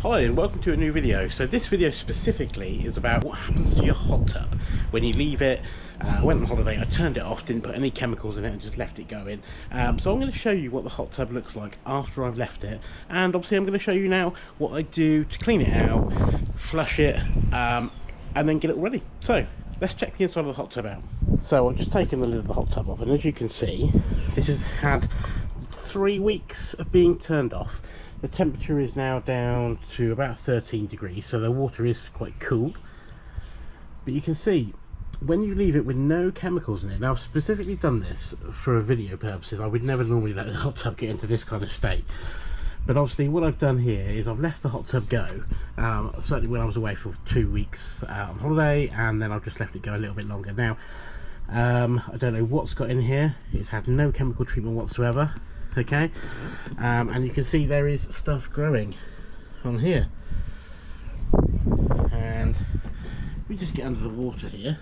Hi and welcome to a new video. So this video specifically is about what happens to your hot tub when you leave it. I went on holiday, I turned it off, didn't put any chemicals in it and just left it going. So I'm going to show you what the hot tub looks like after I've left it, and obviously I'm going to show you now what I do to clean it out, flush it, and then get it all ready. So let's check the inside of the hot tub out. So I've just taken the lid of the hot tub off, and as you can see, this has had 3 weeks of being turned off. The temperature is now down to about 13 degrees, so the water is quite cool. But you can see, when you leave it with no chemicals in it, now I've specifically done this for video purposes. I would never normally let the hot tub get into this kind of state. But obviously what I've done here is I've left the hot tub go, certainly when I was away for 2 weeks on holiday, and then I've just left it go a little bit longer. Now, I don't know what's got in here. It's had no chemical treatment whatsoever. Okay, and you can see there is stuff growing on here, and we just get under the water here.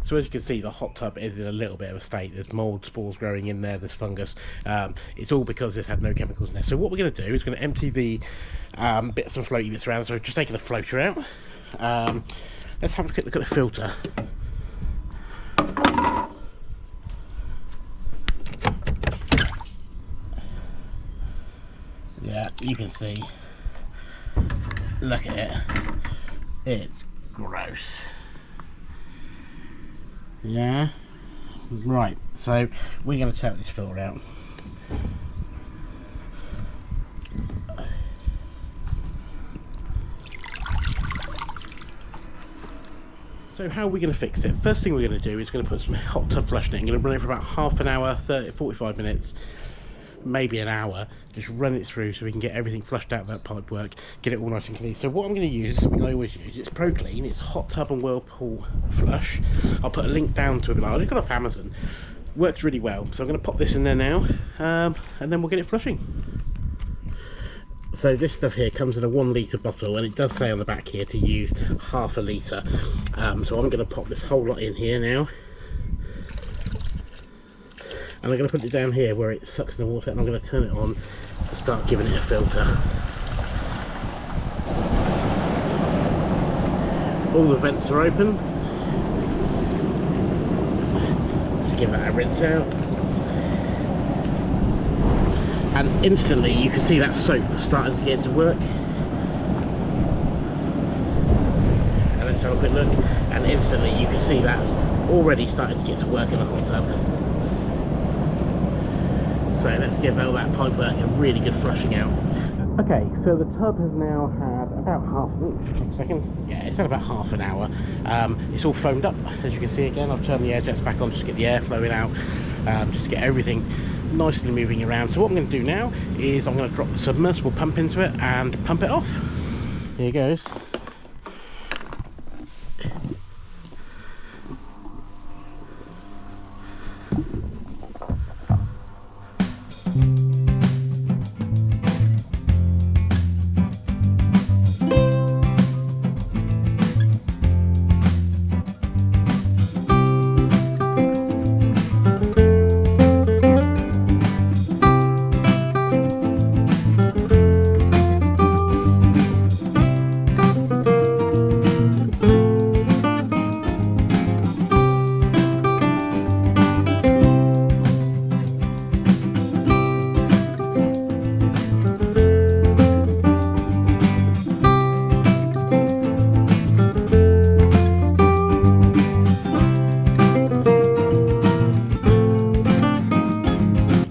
So as you can see, the hot tub is in a little bit of a state. There's mold spores growing in there, there's fungus. It's all because it's had no chemicals in there. So what we're going to do is going to empty the bits and floaty bits around. So I've just taken the floater out. Let's have a quick look at the filter. Yeah, you can see. Look at it. It's gross. Yeah, right, so we're going to take this filter out. So how are we going to fix it? First thing we're going to do is going to put some hot tub flush in it. I'm going to run it for about half an hour, 45 minutes, maybe an hour. Just run it through so we can get everything flushed out of that pipe work, get it all nice and clean. So what I'm going to use is something I always use. It's ProClean. It's hot tub and whirlpool flush. I'll put a link down to it below. I just got off Amazon. Works really well. So I'm going to pop this in there now, and then we'll get it flushing. So this stuff here comes in a 1 litre bottle, and it does say on the back here to use half a litre. So I'm going to pop this whole lot in here now. And I'm going to put it down here where it sucks in the water, and I'm going to turn it on to start giving it a filter. All the vents are open. Let's give that a rinse out. And instantly you can see that soap starting to get into work. And let's have a quick look. And instantly you can see that's already starting to get to work in the hot tub. So let's give all that pipe work a really good flushing out. Okay, so the tub has now had about it's had about half an hour. It's all foamed up, as you can see. Again, I've turned the air jets back on just to get the air flowing out, just to get everything nicely moving around. So what I'm going to do now is I'm going to drop the submersible pump into it and pump it off. Here goes.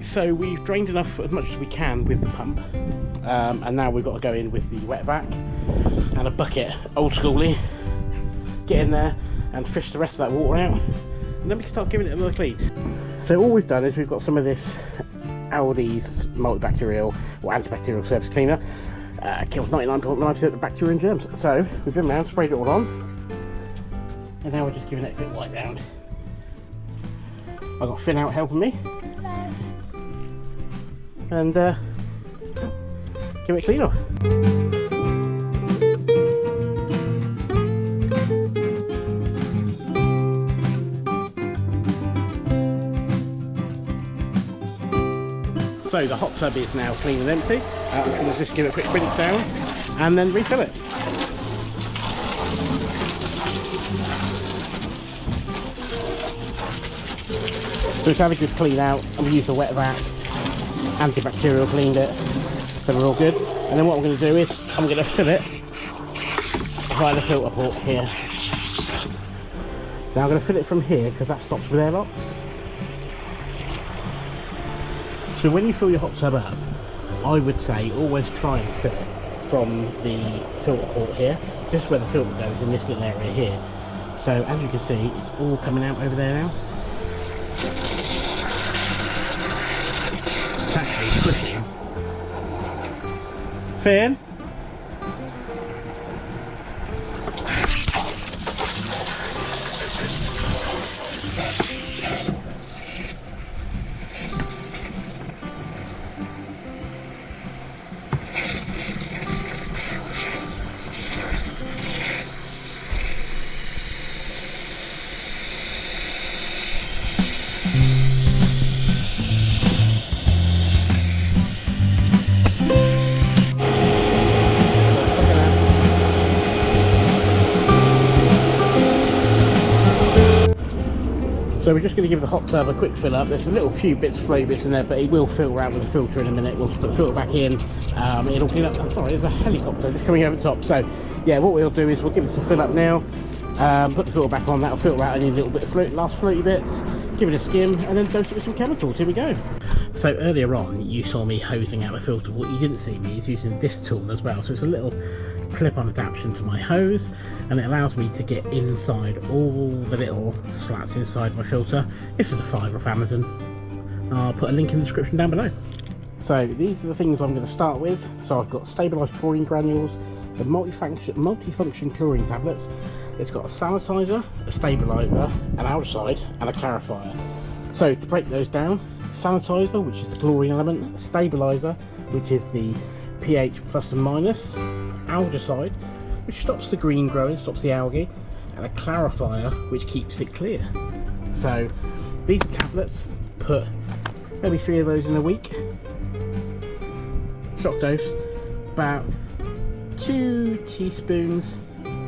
So we've drained enough, as much as we can, with the pump, and now we've got to go in with the wet vac and a bucket, old schooly, get in there and fish the rest of that water out, and then we can start giving it another clean. So all we've done is we've got some of this Aldi's multibacterial or antibacterial surface cleaner. Kills 99.9% of bacteria and germs. So we've been around, sprayed it all on, and now we're just giving it a quick wipe down. I've got Finn out helping me. Hello. and give it a clean off. So the hot tub is now clean and empty. I'm going to just give it a quick rinse down and then refill it. So it's had a good clean out, and we used a wet vac, antibacterial cleaned it, so we're all good. And then what I'm going to do is I'm going to fill it via the filter port here. Now I'm going to fill it from here because that stops with airlocks. So when you fill your hot tub up, I would say always try and fill it from the filter port here, just where the filter goes in this little area here. So as you can see, it's all coming out over there now. It's actually pushing. Finn? So we're just going to give the hot tub a quick fill up. There's a little few bits, flow bits in there, but it will filter out with the filter in a minute. We'll put the filter back in. It'll clean up. I'm sorry, there's a helicopter just coming over the top. So yeah, what we'll do is we'll give this a fill up now. Put the filter back on. That'll filter out any little bit of last floaty bits. Give it a skim, and then dose it with some chemicals. Here we go. So earlier on, you saw me hosing out the filter. What you didn't see me is using this tool as well. So it's a little clip-on adaptation to my hose, and it allows me to get inside all the little slats inside my filter. This is a $5 off Amazon. I'll put a link in the description down below. So these are the things I'm going to start with. So I've got stabilised chlorine granules, the multifunction chlorine tablets. It's got a sanitizer, a stabiliser, an outside, and a clarifier. So to break those down, sanitizer, which is the chlorine element, a stabiliser, which is the pH plus and minus, algicide, which stops the green growing, stops the algae, and a clarifier, which keeps it clear. So these are tablets. Put maybe 3 of those in a week. Shock dose, about 2 teaspoons,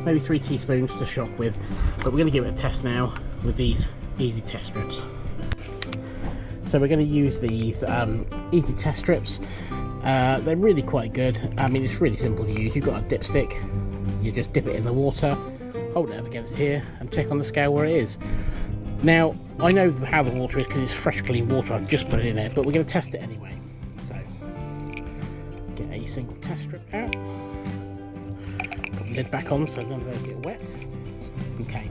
maybe 3 teaspoons to shock with. But we're going to give it a test now with these easy test strips. So we're going to use these easy test strips. They're really quite good. I mean, it's really simple to use. You've got a dipstick, you just dip it in the water, hold it up against here, and check on the scale where it is. Now, I know how the water is because it's fresh, clean water. I've just put it in there, but we're going to test it anyway. So, get a single test strip out, put the lid back on so none of those get wet. Okay,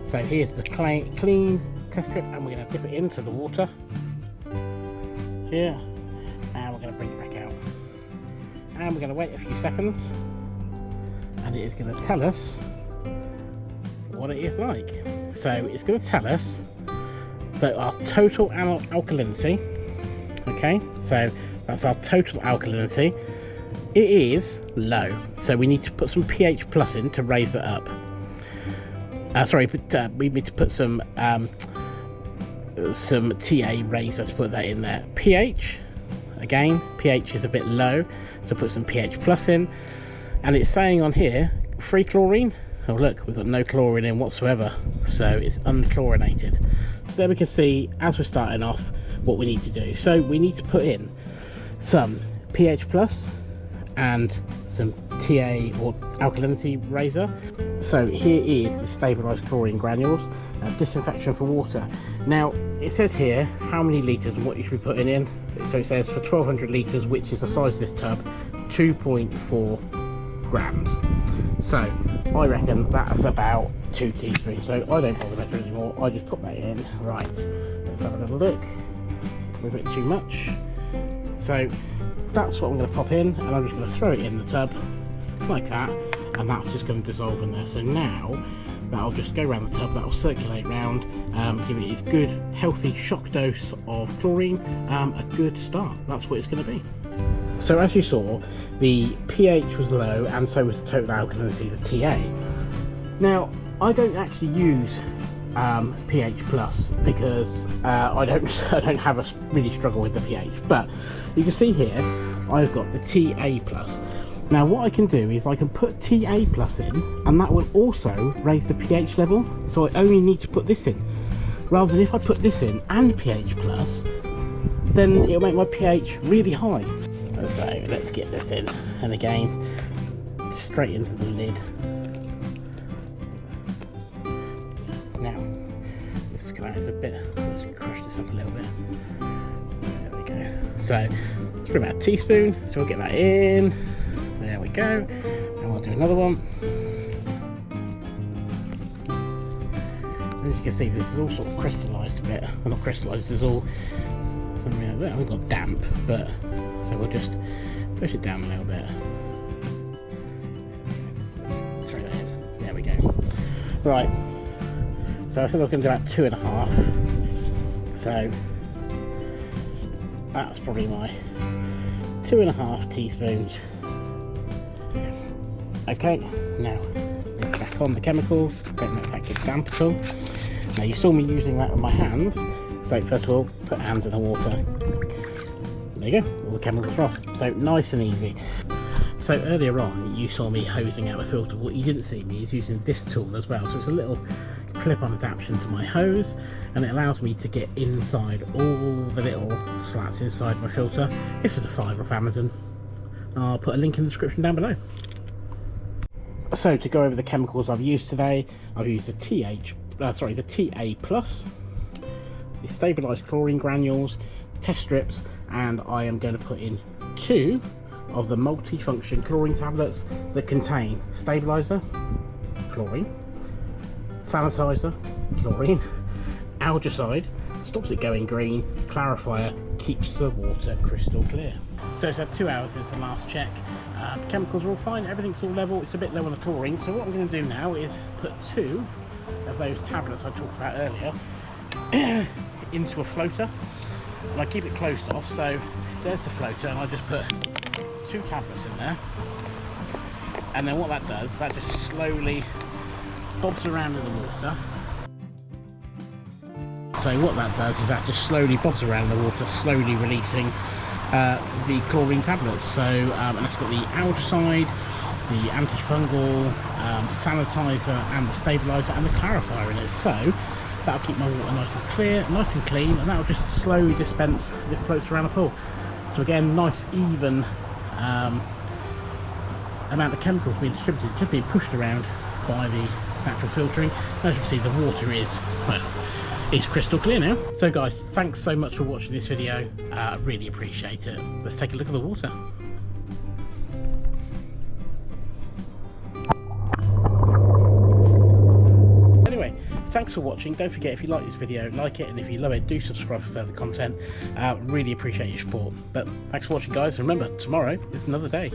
so here's the clean test strip, and we're going to dip it into the water here, and we're going to bring it back out, and we're going to wait a few seconds, and it is going to tell us what it is like. So it's going to tell us that our total alkalinity, okay, so that's our total alkalinity, it is low, so we need to put some pH plus in to raise it up. We need to put some TA razor to put that in there. pH, again, pH is a bit low, so put some pH plus in, and it's saying on here free chlorine. Oh look, we've got no chlorine in whatsoever, so it's unchlorinated. So there we can see, as we're starting off, what we need to do. So we need to put in some pH plus and some TA or alkalinity razor. So here is the stabilised chlorine granules, disinfection for water. Now it says here how many litres and what you should be putting in. So it says for 1200 litres, which is the size of this tub, 2.4 grams. So I reckon that's about 2 teaspoons. So I don't bother measuring anymore. I just put that in. Right, let's have a little look. A bit too much. So that's what I'm going to pop in, and I'm just going to throw it in the tub like that, and that's just going to dissolve in there. So now that'll just go around the tub, that'll circulate round, give it its good healthy shock dose of chlorine, a good start. That's what it's going to be. So as you saw, the pH was low and so was the total alkalinity, the TA. Now I don't actually use pH plus because I don't have a really struggle with the pH, but you can see here I've got the TA plus. Now what I can do is I can put TA plus in, and that will also raise the pH level, so I only need to put this in, rather than if I put this in and pH plus, then it'll make my pH really high. So let's get this in, and again straight into the lid. Now this is going to have a bit, let's crush this up a little bit. There we go. So it's probably about a teaspoon, so we'll get that in. There we go, and we'll do another one. As you can see, this is all sort of crystallised a bit. Well, not crystallised, it's all, I haven't got damp, but so we'll just push it down a little bit. Just throw that in. There we go. Right, so I think I'm going to do about 2.5. So that's probably my 2.5 teaspoons. Okay, now back on the chemicals, don't let that get damp at all. Now you saw me using that with my hands, so first of all, put hands in the water. There you go, all the chemicals are off, so nice and easy. So earlier on you saw me hosing out the filter. What you didn't see me is using this tool as well, so it's a little clip-on adaptation to my hose, and it allows me to get inside all the little slats inside my filter. This is a $5 off Amazon. I'll put a link in the description down below. So to go over the chemicals I've used today, I've used the the TA plus, the stabilised chlorine granules, test strips, and I am going to put in 2 of the multi-function chlorine tablets that contain stabiliser, chlorine, sanitizer, chlorine, algicide, stops it going green, clarifier, keeps the water crystal clear. So it's had 2 hours since the last check. The chemicals are all fine, everything's all level. It's a bit low on the chlorine, so what I'm going to do now is put 2 of those tablets I talked about earlier into a floater, and I keep it closed off. So there's the floater, and I just put 2 tablets in there, and then what that does, that just slowly bobs around in the water. So what that does is that just slowly bobs around in the water, slowly releasing the chlorine tablets. So and it's got the algicide, the antifungal, sanitizer, and the stabilizer, and the clarifier in it. So that'll keep my water nice and clear, nice and clean, and that'll just slowly dispense as it floats around the pool. So again, nice even amount of chemicals being distributed, just being pushed around by the natural filtering. As you can see, the water is, well, it's crystal clear now. So guys, thanks so much for watching this video. I really appreciate it. Let's take a look at the water. Anyway, thanks for watching. Don't forget, if you like this video, like it, and if you love it, do subscribe for further content. Really appreciate your support. But thanks for watching, guys. Remember, tomorrow is another day.